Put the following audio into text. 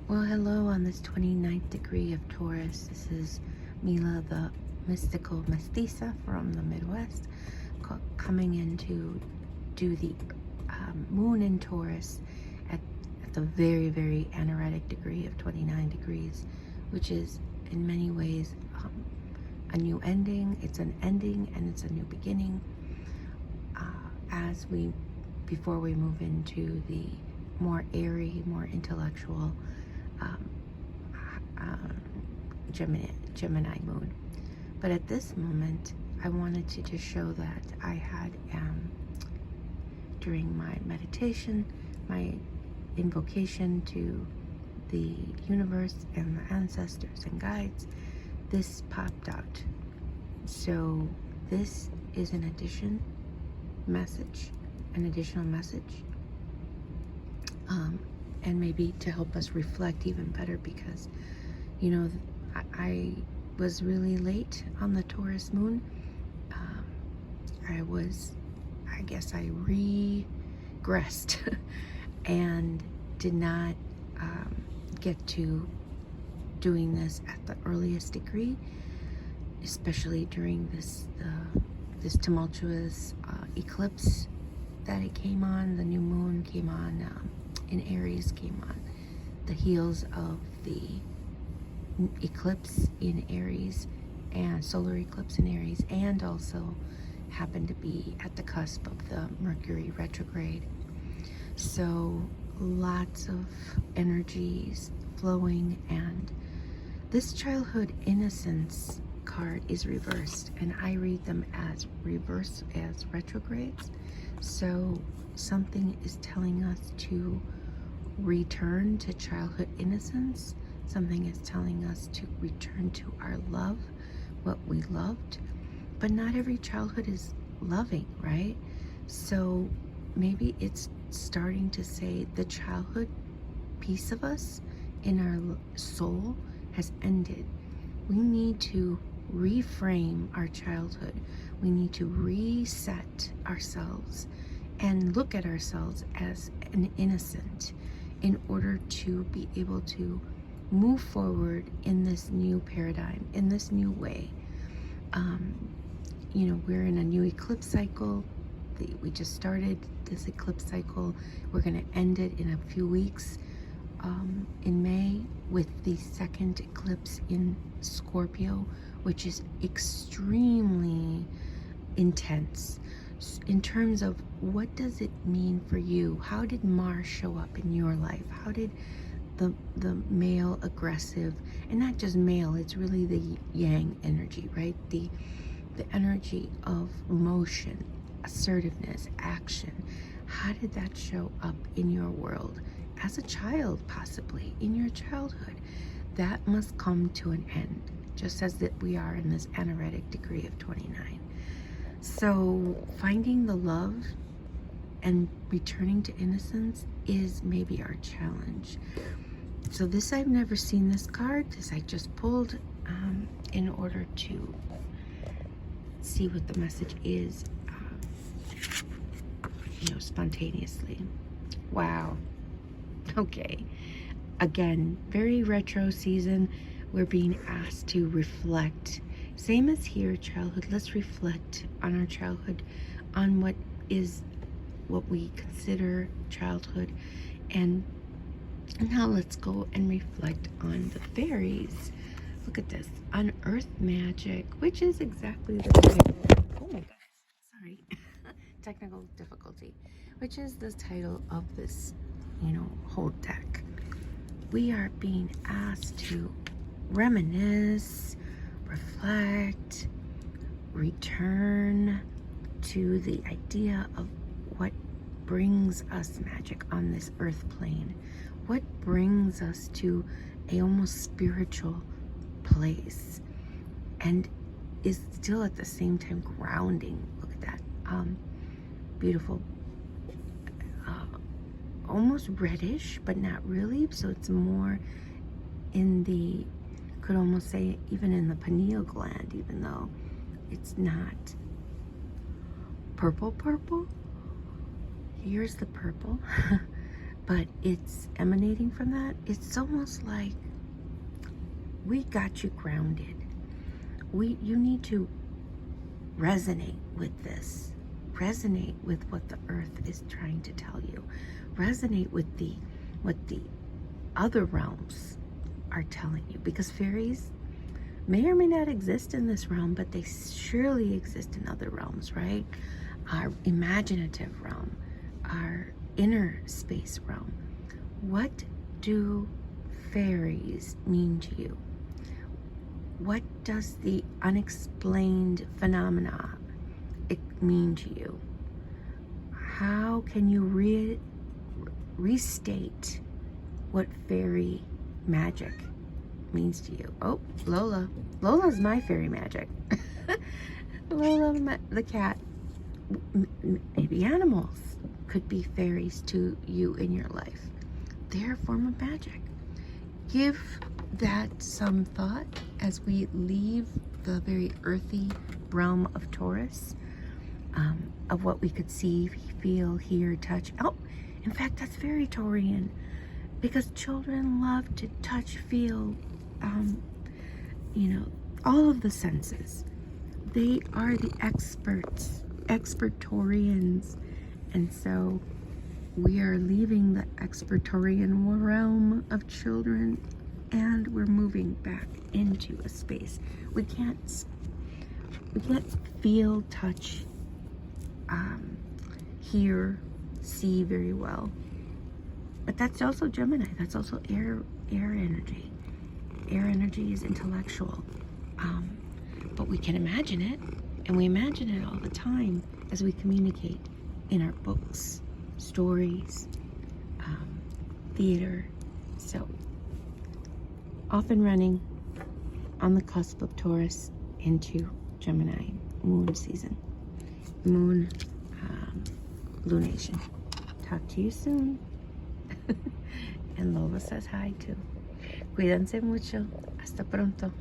Well, hello on this 29th degree of Taurus. This is Mila, the mystical mestiza from the Midwest, coming in to do the moon in Taurus at the very, very aneretic degree of 29 degrees, which is in many ways a new ending. It's an ending and it's a new beginning before we move into the more airy, more intellectual Gemini moon. But at this moment, I wanted to just show that I had, during my meditation, my invocation to the universe and the ancestors and guides, this popped out. So this is an additional message, and maybe to help us reflect even better, because you know I was really late on the Taurus moon. I guess I regressed and did not get to doing this at the earliest degree, especially during this tumultuous eclipse that it came on. The new moon came on in Aries, came on the heels of the eclipse in Aries, and solar eclipse in Aries, and also happened to be at the cusp of the Mercury retrograde. So lots of energies flowing, and this childhood innocence card is reversed, and I read them as reverse, as retrogrades. So something is telling us to return to childhood innocence. Something is telling us to return to our love, what we loved. But not every childhood is loving, right? So maybe it's starting to say the childhood piece of us in our soul has ended. We need to reframe our childhood. We need to reset ourselves and look at ourselves as an innocent in order to be able to move forward in this new paradigm, in this new way. We're in a new eclipse cycle. We just started this eclipse cycle. We're going to end it in a few weeks in May with the second eclipse in Scorpio, which is extremely intense in terms of what does it mean for you. How did Mars show up in your life? How did the male aggressive, and not just male, it's really the yang energy, right? The energy of motion, assertiveness, action. How did that show up in your world as a child, possibly in your childhood? That must come to an end, just as that we are in this aneretic degree of 29. So finding the love and returning to innocence is maybe our challenge. So this, I've never seen this card. This I just pulled in order to see what the message is, spontaneously. Wow. Okay. Again, very retro season. We're being asked to reflect. Same as here, childhood. Let's reflect on our childhood, on what we consider childhood, and now let's go and reflect on the fairies. Look at this. Unearth magic, which is exactly the title. Oh my gosh, sorry. Technical difficulty, which is the title of this, whole deck. We are being asked to reminisce, reflect, return to the idea of what brings us magic on this earth plane. What brings us to a almost spiritual place and is still at the same time grounding. Look at that. Beautiful. Almost reddish, but not really. So it's more in the, could almost say even in the pineal gland, even though it's not purple. Here's the purple. but it's emanating from that. It's almost like we got you grounded. You need to resonate with this. Resonate with what the earth is trying to tell you. Resonate with what the other realms are telling you, because fairies may or may not exist in this realm, but they surely exist in other realms, right? Our imaginative realm, our inner space realm. What do fairies mean to you? What does the unexplained phenomena mean to you? How can you restate what fairy magic means to you? Oh, Lola. Lola's my fairy magic. Lola, the cat. Maybe animals could be fairies to you in your life. They're a form of magic. Give that some thought as we leave the very earthy realm of Taurus, of what we could see, feel, hear, touch. Oh, in fact, that's very Taurian, because children love to touch, feel, all of the senses. They are the expertorians, and so we are leaving the expertorian realm of children, and we're moving back into a space. We can't feel, touch, hear, see very well. But that's also Gemini. That's also air energy. Air energy is intellectual. But we can imagine it, and we imagine it all the time as we communicate in our books, stories, theater. So, off and running on the cusp of Taurus into Gemini moon season. Moon lunation. Talk to you soon. And Lola says hi too. Cuídense mucho. Hasta pronto.